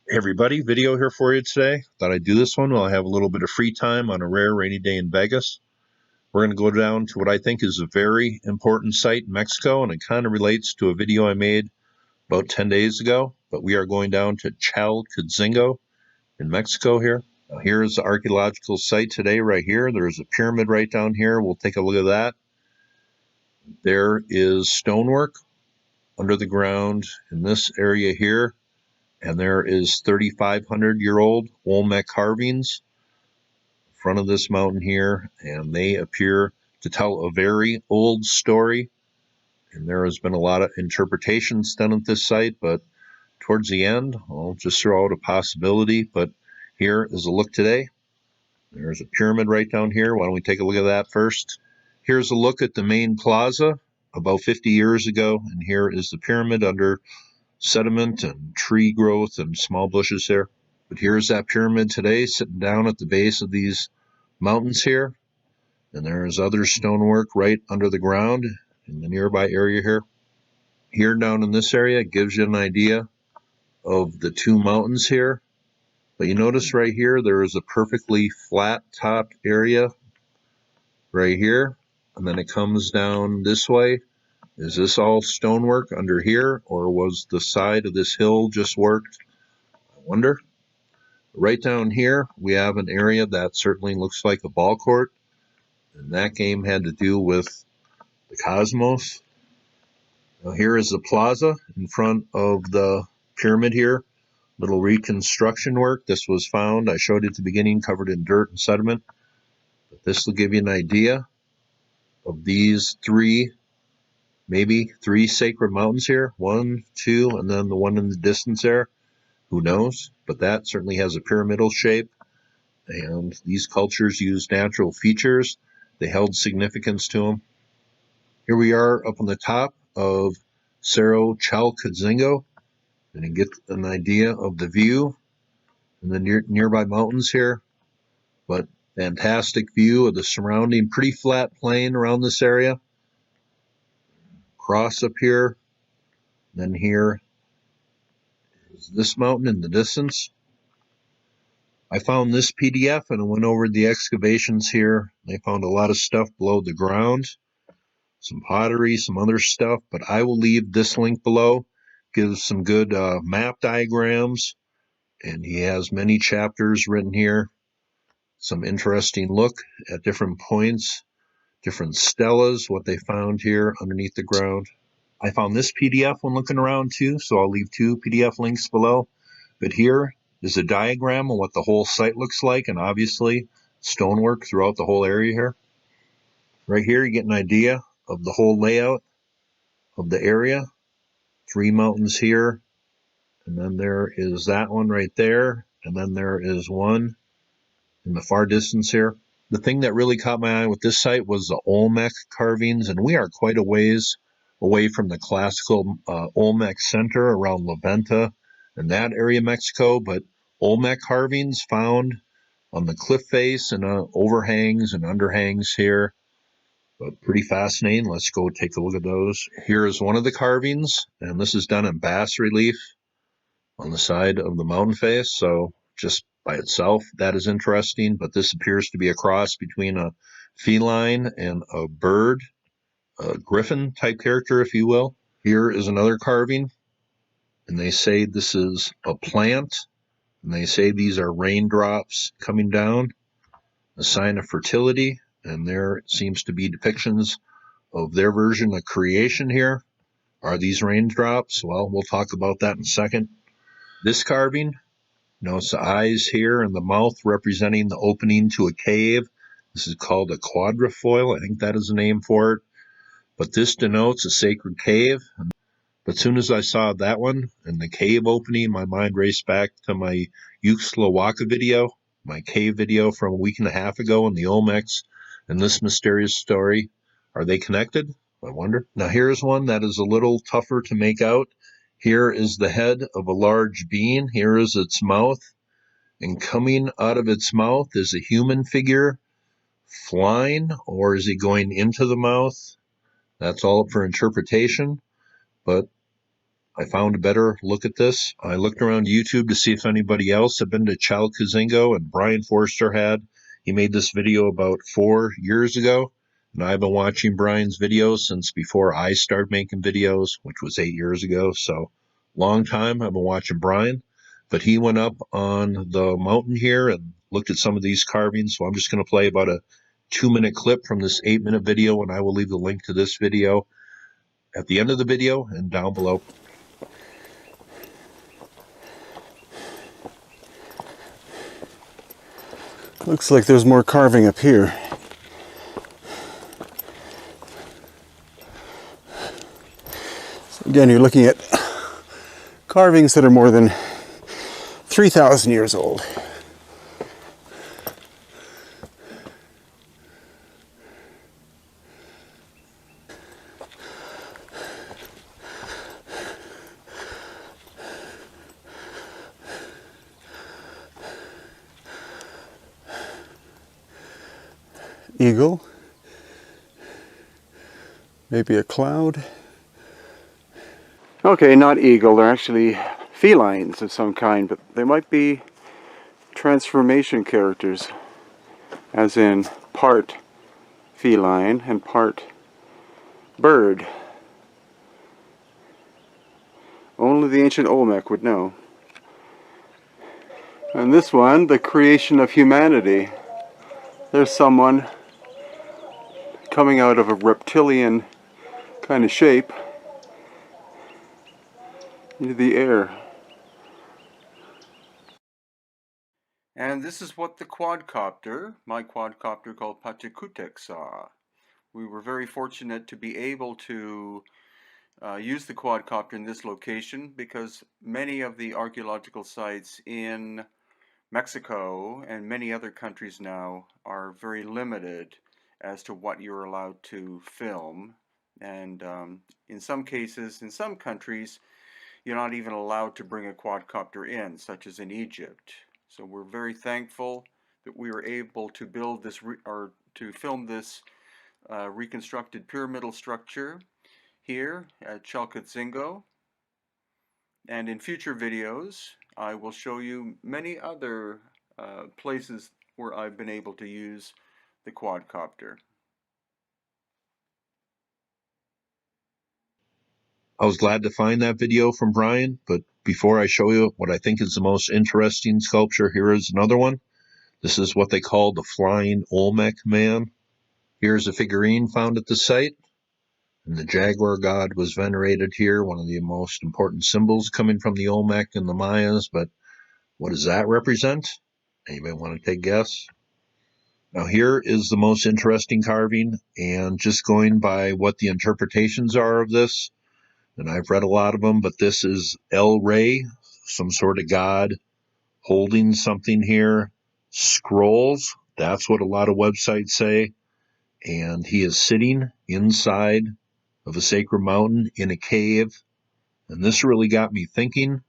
Hey everybody, video here for you today. Thought I'd do this one while I have a little bit of free time on a rare rainy day in Vegas. We're going to go down to what I think is a very important site in Mexico, and it kind of relates to a video I made about 10 days ago. But we are going down to Chalcatzingo in Mexico here. Now, here is the archaeological site today right here. There's a pyramid right down here. We'll take a look at that. There is stonework under the ground in this area here. And there is 3,500-year-old Olmec carvings in front of this mountain here, and they appear to tell a very old story. And there has been a lot of interpretations done at this site, but towards the end, I'll just throw out a possibility. But here is a look today. There's a pyramid right down here. Why don't we take a look at that first? Here's a look at the main plaza about 50 years ago, and here is the pyramid under sediment and tree growth and small bushes there. But here's that pyramid today sitting down at the base of these mountains here. And there's other stonework right under the ground in the nearby area here. Here down in this area gives you an idea of the two mountains here. But you notice right here there is a perfectly flat topped area right here. And then it comes down this way. Is this all stonework under here, or was the side of this hill just worked? I wonder. Right down here, we have an area that certainly looks like a ball court, and that game had to do with the cosmos. Now here is the plaza in front of the pyramid here. Little reconstruction work. This was found, I showed it at the beginning, covered in dirt and sediment. But this will give you an idea of these maybe three sacred mountains here. 1, 2, and then the one in the distance there. Who knows? But that certainly has a pyramidal shape. And these cultures used natural features. They held significance to them. Here we are up on the top of Cerro Chalcatzingo. And you get an idea of the view in the nearby mountains here. But fantastic view of the surrounding pretty flat plain around this area. Cross up here. Then here is this mountain in the distance. I found this PDF and I went over the excavations here. They found a lot of stuff below the ground, some pottery, some other stuff, but I will leave this link below. Gives some good map diagrams, and he has many chapters written here. Some interesting look at different points, different stelas, what they found here underneath the ground. I found this PDF when looking around too, so I'll leave 2 PDF links below. But here is a diagram of what the whole site looks like, and obviously stonework throughout the whole area here. Right here you get an idea of the whole layout of the area. 3 mountains here, and then there is that one right there, and then there is one in the far distance here. The thing that really caught my eye with this site was the Olmec carvings, and we are quite a ways away from the classical Olmec center around La Venta and that area of Mexico, but Olmec carvings found on the cliff face and overhangs and underhangs here. But pretty fascinating. Let's go take a look at those. Here is one of the carvings, and this is done in bas relief on the side of the mountain face, so just by itself that is interesting. But this appears to be a cross between a feline and a bird, a griffin type character, if you will. Here is another carving, and they say this is a plant, and they say these are raindrops coming down, a sign of fertility. And there seems to be depictions of their version of creation here. Are these raindrops? Well, we'll talk about that in a second. This carving, notice the eyes here and the mouth representing the opening to a cave. This is called a quadrifoil. I think that is the name for it. But this denotes a sacred cave. But as soon as I saw that one and the cave opening, my mind raced back to my Juxtlahuaca video, my cave video from a week and a half ago in the Olmecs, and this mysterious story. Are they connected? I wonder. Now here's one that is a little tougher to make out. Here is the head of a large being. Here is its mouth. And coming out of its mouth is a human figure flying, or is he going into the mouth? That's all up for interpretation. But I found a better look at this. I looked around YouTube to see if anybody else had been to Chalcatzingo, and Brien Foerster had. He made this video about 4 years ago, and I've been watching Brien's videos since before I started making videos, which was 8 years ago. So, long time I've been watching Brien. But he went up on the mountain here and looked at some of these carvings. So I'm just going to play about a 2-minute clip from this 8-minute video, and I will leave the link to this video at the end of the video and down below. Looks like there's more carving up here. So again, you're looking at carvings that are more than 3,000 years old. Eagle, maybe a cloud. Okay, not eagle, they're actually felines of some kind, but they might be transformation characters, as in part feline and part bird. Only the ancient Olmec would know. And this one, the creation of humanity. There's someone coming out of a reptilian kind of shape into the air. And this is what the quadcopter, my quadcopter called Pachacutec, saw. We were very fortunate to be able to use the quadcopter in this location because many of the archaeological sites in Mexico and many other countries now are very limited as to what you're allowed to film, and in some cases, in some countries, you're not even allowed to bring a quadcopter in, such as in Egypt. So we're very thankful that we were able to build this or to film this reconstructed pyramidal structure here at Chalcatzingo. And in future videos, I will show you many other places where I've been able to use the quadcopter. I was glad to find that video from Brien, but before I show you what I think is the most interesting sculpture, here is another one. This is what they call the Flying Olmec Man. Here's a figurine found at the site, and the jaguar god was venerated here, one of the most important symbols coming from the Olmec and the Mayas, but what does that represent? Anybody want to take a guess? Now here is the most interesting carving, and just going by what the interpretations are of this, and I've read a lot of them, but this is El Rey, some sort of god, holding something here. Scrolls, that's what a lot of websites say. And he is sitting inside of a sacred mountain in a cave. And this really got me thinking.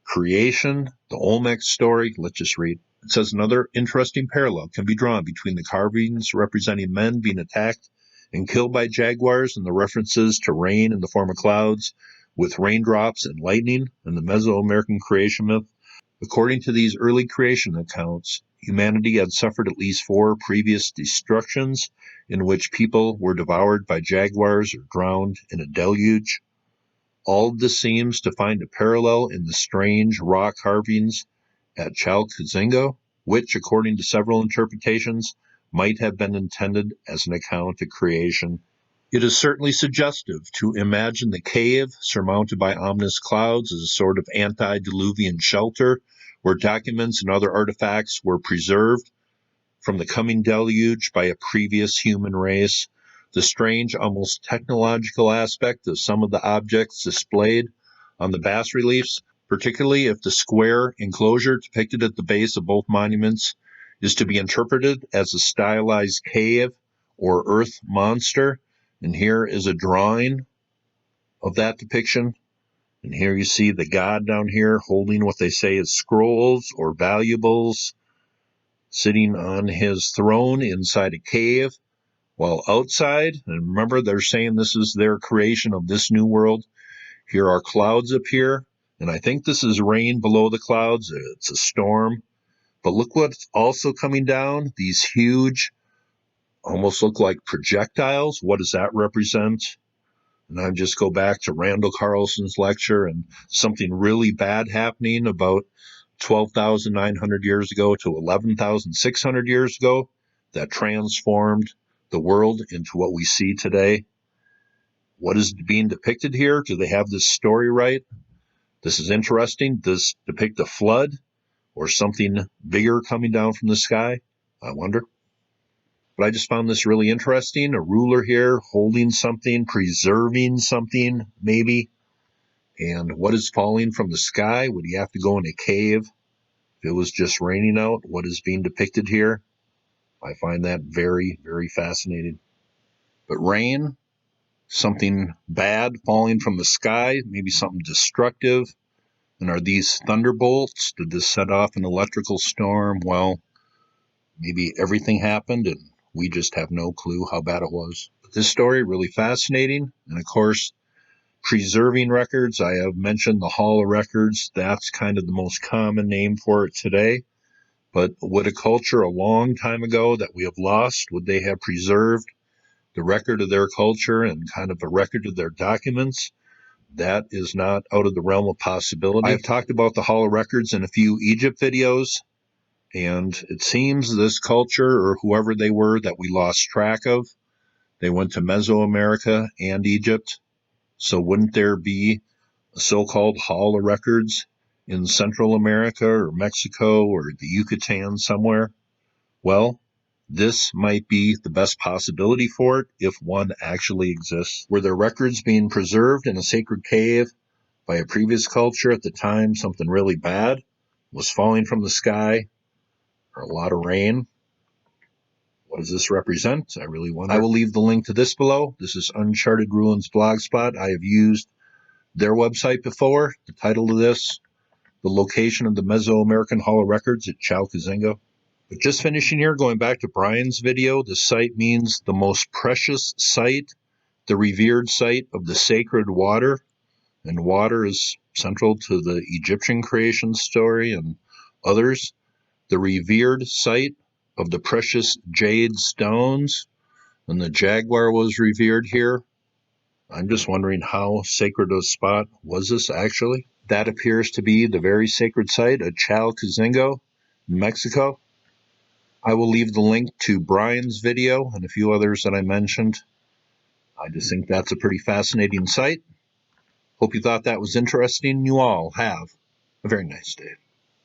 Creation, the Olmec story, let's just read. It says another interesting parallel can be drawn between the carvings representing men being attacked and killed by jaguars and the references to rain in the form of clouds with raindrops and lightning in the Mesoamerican creation myth. According to these early creation accounts, humanity had suffered at least 4 previous destructions in which people were devoured by jaguars or drowned in a deluge. All of this seems to find a parallel in the strange rock carvings at Chalcatzingo, which, according to several interpretations, might have been intended as an account of creation. It is certainly suggestive to imagine the cave, surmounted by ominous clouds, as a sort of antediluvian shelter where documents and other artifacts were preserved from the coming deluge by a previous human race. The strange, almost technological aspect of some of the objects displayed on the bas reliefs, particularly if the square enclosure depicted at the base of both monuments is to be interpreted as a stylized cave or earth monster. And here is a drawing of that depiction. And here you see the god down here holding what they say is scrolls or valuables, sitting on his throne inside a cave, while outside, and remember they're saying this is their creation of this new world, Here are clouds up here, and I think this is rain below the clouds. It's a storm. But look what's also coming down. These huge, almost look like projectiles. What does that represent? And I just go back to Randall Carlson's lecture and something really bad happening about 12,900 years ago to 11,600 years ago that transformed the world into what we see today. What is being depicted here? Do they have this story right? This is interesting. Does this depict a flood or something bigger coming down from the sky? I wonder. But I just found this really interesting. A ruler here holding something, preserving something, maybe. And what is falling from the sky? Would he have to go in a cave? If it was just raining out, what is being depicted here? I find that very, very fascinating. But rain, something bad falling from the sky, maybe something destructive. And are these thunderbolts? Did this set off an electrical storm? Well, maybe everything happened and we just have no clue how bad it was. But this story, really fascinating. And of course, preserving records. I have mentioned the Hall of Records. That's kind of the most common name for it today. But would a culture a long time ago that we have lost, would they have preserved the record of their culture and kind of a record of their documents? That is not out of the realm of possibility. I've talked about the Hall of Records in a few Egypt videos, and it seems this culture, or whoever they were that we lost track of, they went to Mesoamerica and Egypt. So wouldn't there be a so-called Hall of Records in Central America or Mexico or the Yucatan somewhere? Well, this might be the best possibility for it if one actually exists. Were there records being preserved in a sacred cave by a previous culture at the time something really bad was falling from the sky or a lot of rain? What does this represent? I really wonder. I will leave the link to this below. This is Uncharted Ruins Blogspot. I have used their website before. The title of this, the location of the Mesoamerican Hall of Records at Chalcatzingo. But just finishing here, going back to Brian's video, the site means the most precious site, the revered site of the sacred water. And water is central to the Egyptian creation story and others. The revered site of the precious jade stones, and the jaguar was revered here. I'm just wondering how sacred a spot was this actually? That appears to be the very sacred site of Chalcatzingo, Mexico. I will leave the link to Brian's video and a few others that I mentioned. I just think that's a pretty fascinating site. Hope you thought that was interesting. You all have a very nice day.